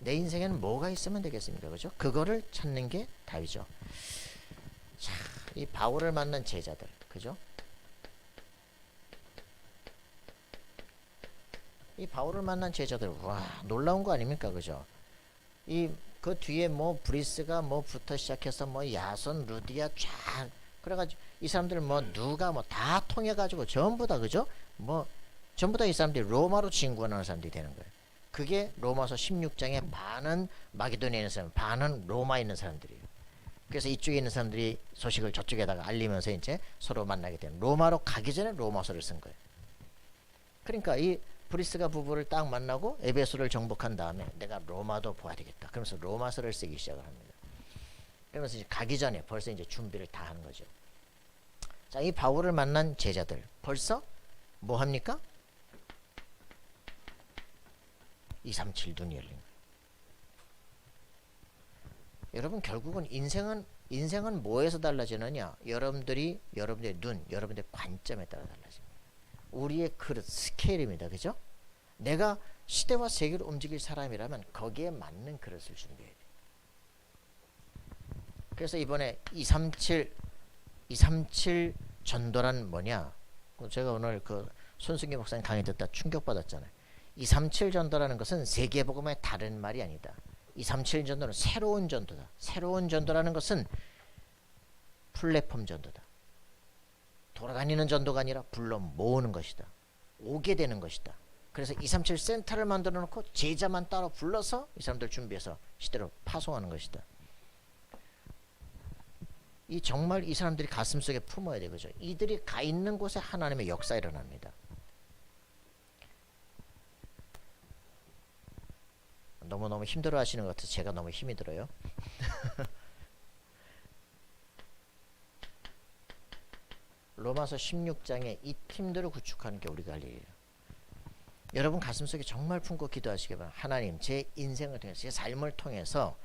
A: 내 인생에는 뭐가 있으면 되겠습니까? 그죠? 그거를 찾는 게 답이죠. 자, 이 바울을 만난 제자들, 그죠? 이 바울을 만난 제자들, 와, 놀라운 거 아닙니까? 그죠? 그 뒤에 뭐 브리스가 뭐부터 시작해서 뭐 야손, 루디아 쫙 그래가지고 이 사람들 뭐 누가 뭐 다 통해가지고 전부 다 그죠? 뭐 전부 다 이 사람들이 로마로 진군하는 사람들이 되는 거예요. 그게 로마서 16장에 반은 마게도니아에 있는 사람, 반은 로마에 있는 사람들이에요. 그래서 이쪽에 있는 사람들이 소식을 저쪽에다가 알리면서 이제 서로 만나게 되는, 로마로 가기 전에 로마서를 쓴 거예요. 그러니까 이 브리스가 부부를 딱 만나고 에베소를 정복한 다음에 내가 로마도 보아야 되겠다. 그러면서 로마서를 쓰기 시작을 합니다. 그러면서 이제 가기 전에 벌써 이제 준비를 다 하는 거죠. 자, 이 바울을 만난 제자들 벌써 뭐 합니까? 237 눈이 열린 거예요. 여러분 결국은 인생은 뭐에서 달라지느냐? 여러분들의 눈, 여러분들의 관점에 따라 달라집니다. 우리의 그릇, 스케일입니다. 그죠? 내가 시대와 세계를 움직일 사람이라면 거기에 맞는 그릇을 준비해야 돼. 그래서 이번에 237 전도란 뭐냐? 제가 오늘 그 손승기 목사님 강의 듣다 충격받았잖아요. 237 전도라는 것은 세계복음의 다른 말이 아니다. 237 전도는 새로운 전도다. 새로운 전도라는 것은 플랫폼 전도다. 돌아다니는 전도가 아니라 불러 모으는 것이다. 오게 되는 것이다. 그래서 237 센터를 만들어 놓고 제자만 따로 불러서 이 사람들 준비해서 시대로 파송하는 것이다. 정말 이 사람들이 가슴속에 품어야 되죠. 이들이 가 있는 곳에 하나님의 역사 일어납니다. 너무너무 힘들어 하시는 것 같아서 제가 너무 힘이 들어요. 로마서 16장에 이 팀들을 구축하는 게 우리가 할 일이에요. 여러분 가슴속에 정말 품고 기도하시기 바랍니다. 하나님, 제 인생을 통해서, 제 삶을 통해서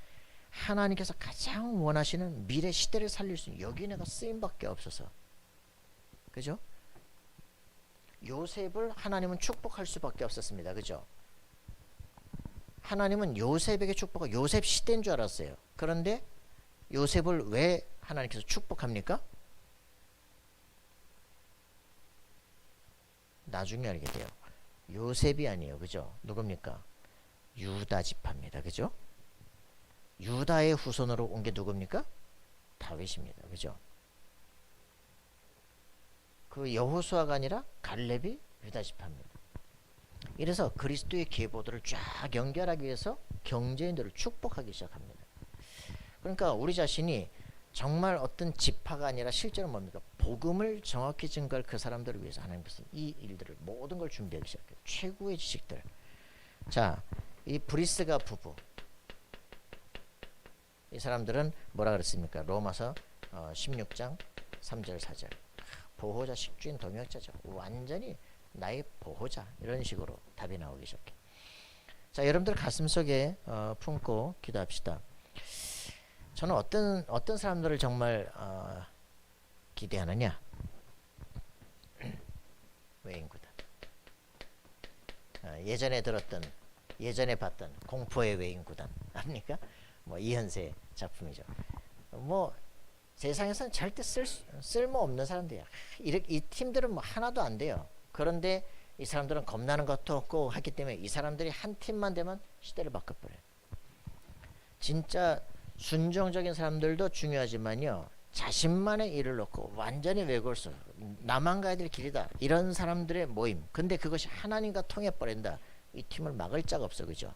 A: 하나님께서 가장 원하시는 미래 시대를 살릴 수 있는, 여기 내가 쓰임밖에 없어서. 그죠? 요셉을 하나님은 축복할 수밖에 없었습니다. 그죠? 하나님은 요셉에게 축복하고 요셉 시대인 줄 알았어요. 그런데 요셉을 왜 하나님께서 축복합니까? 나중에 알게 돼요. 요셉이 아니에요. 그죠? 누굽니까? 유다 지파입니다. 그죠? 유다의 후손으로 온 게 누굽니까? 다윗입니다. 그죠? 그 여호수아가 아니라 갈렙이 유다시피 합니다. 이래서 그리스도의 계보들을 쫙 연결하기 위해서 경제인들을 축복하기 시작합니다. 그러니까 우리 자신이 정말 어떤 지파가 아니라 실제로 뭡니까? 복음을 정확히 증거할 그 사람들을 위해서 하나님께서 이 일들을 모든 걸 준비하기 시작해요. 최고의 지식들. 자, 이 브리스가 부부, 이 사람들은 뭐라 그랬습니까? 로마서 16장 3절 4절. 보호자, 식주인, 동역자죠. 완전히 나의 보호자, 이런 식으로 답이 나오기 시작해. 자, 여러분들 가슴속에 품고 기도합시다. 저는 어떤 사람들을 정말 기대하느냐? 외인구단. 예전에 봤던 공포의 외인구단 압니까? 뭐 이현세 작품이죠. 뭐 세상에서는 절대 쓸모없는 사람들이야. 이 팀들은 뭐 하나도 안 돼요. 그런데 이 사람들은 겁나는 것도 없고 하기 때문에 이 사람들이 한 팀만 되면 시대를 바꿔버려요. 진짜 순종적인 사람들도 중요하지만요, 자신만의 일을 놓고 완전히 외골수, 나만 가야 될 길이다, 이런 사람들의 모임. 근데 그것이 하나님과 통해버린다. 이 팀을 막을 자가 없어. 그죠?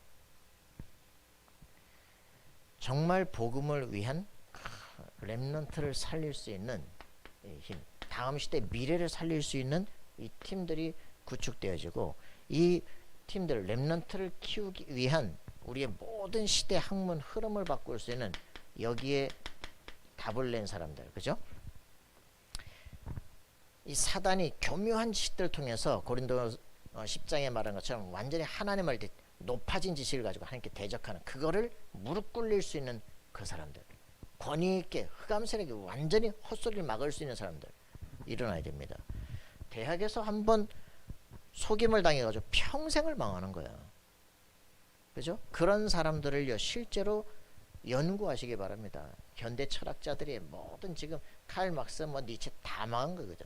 A: 정말 복음을 위한 렘넌트를 살릴 수 있는 힘, 다음 시대 미래를 살릴 수 있는 이 팀들이 구축되어지고, 이 팀들 렘넌트를 키우기 위한 우리의 모든 시대 학문 흐름을 바꿀 수 있는, 여기에 답을 낸 사람들. 그죠? 이 사단이 교묘한 지식들을 통해서 고린도 10장에 말한 것처럼 완전히 하나님을 높아진 지식을 가지고 하나님께 대적하는, 그거를 무릎 꿇릴 수 있는 그 사람들, 권위 있게 흑암세력이 완전히 헛소리를 막을 수 있는 사람들 일어나야 됩니다. 대학에서 한번 속임을 당해가지고 평생을 망하는 거야. 그죠? 그런 사람들을요, 실제로 연구하시기 바랍니다. 현대 철학자들이 모든 지금 칼 막스, 뭐 니체 다 망한 거거든.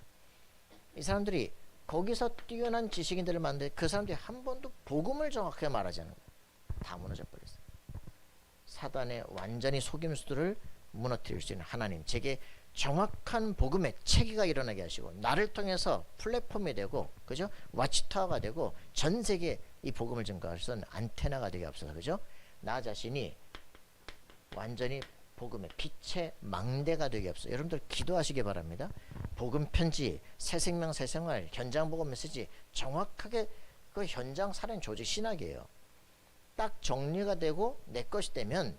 A: 이 사람들이 거기서 뛰어난 지식인들을 만드는데 그 사람들이 한 번도 복음을 정확하게 말하지 않은 거예요. 다 무너져 버렸어요. 사단의 완전히 속임수들을 무너뜨릴 수 있는 하나님, 제게 정확한 복음의 체계가 일어나게 하시고, 나를 통해서 플랫폼이 되고, 그죠? 와치타워가 되고, 전 세계 이 복음을 증거할 수 있는 안테나가 되게 앞서서, 그죠? 나 자신이 완전히 복음의 빛의 망대가 되게 앞서. 여러분들 기도하시기 바랍니다. 복음 편지, 새 생명 새 생활, 현장 복음 메시지 정확하게 그 현장 살인 조직 신학이에요. 딱 정리가 되고 내 것이 되면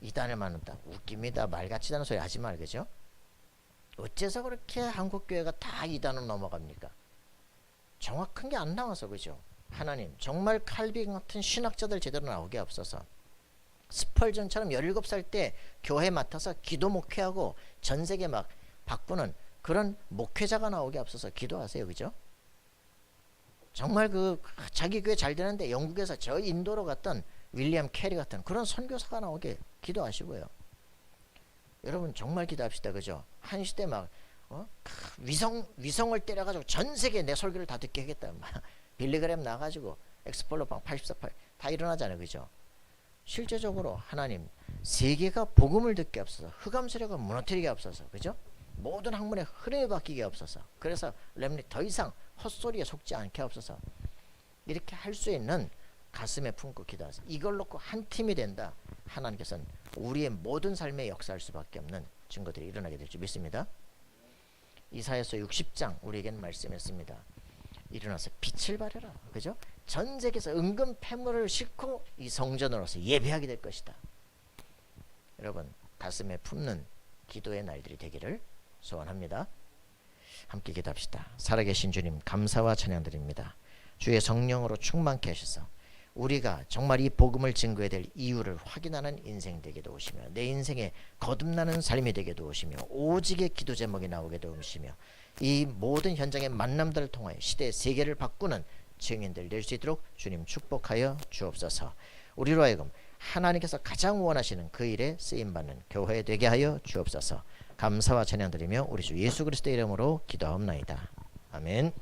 A: 이단을 만든다. 웃깁니다. 말같이 하는 소리 하지 말겠죠? 어째서 그렇게 한국교회가 다 이단으로 넘어갑니까? 정확한 게 안 나와서. 그죠? 하나님, 정말 칼빈 같은 신학자들 제대로 나오게 없어서. 스펄전처럼 17살 때 교회 맡아서 기도 목회하고 전 세계 막 바꾸는 그런 목회자가 나오게 없어서 기도하세요. 그죠? 정말 그 자기 교회 잘 되는데 영국에서 저 인도로 갔던 윌리엄 캐리 같은 그런 선교사가 나오게 기도하시고요. 여러분 정말 기도합시다. 그죠? 한 시대 막 위성을 때려가지고 전 세계 내 설교를 다 듣게 하겠다. 빌리그램 나가지고 엑스플로 방 84, 다 일어나잖아요. 그죠? 실제적으로 하나님, 세계가 복음을 듣게 없어서, 흑암세력을 무너뜨리게 없어서, 그죠? 모든 학문의 흐름이 바뀌게 없어서, 그래서 렘넌트 더 이상 헛소리에 속지 않게 없어서, 이렇게 할 수 있는 가슴에 품고 기도하세요. 이걸 놓고 한 팀이 된다. 하나님께서는 우리의 모든 삶에 역사할 수밖에 없는 증거들이 일어나게 될 줄 믿습니다. 이사야서 60장 우리에게는 말씀했습니다. 일어나서 빛을 발해라. 그죠? 전 세계에서 은근 폐물을 싣고 이 성전으로서 예배하게 될 것이다. 여러분 가슴에 품는 기도의 날들이 되기를 소원합니다. 함께 기도합시다. 살아계신 주님, 감사와 찬양드립니다. 주의 성령으로 충만케 하셔서 우리가 정말 이 복음을 증거해야 될 이유를 확인하는 인생 되게 도우시며, 내 인생에 거듭나는 삶이 되게 도우시며, 오직의 기도 제목이 나오게 도우시며, 이 모든 현장의 만남들을 통하여 시대의 세계를 바꾸는 증인들 될 수 있도록 주님 축복하여 주옵소서. 우리로 하여금 하나님께서 가장 원하시는 그 일에 쓰임받는 교회 되게 하여 주옵소서. 감사와 찬양드리며 우리 주 예수 그리스도의 이름으로 기도하옵나이다. 아멘.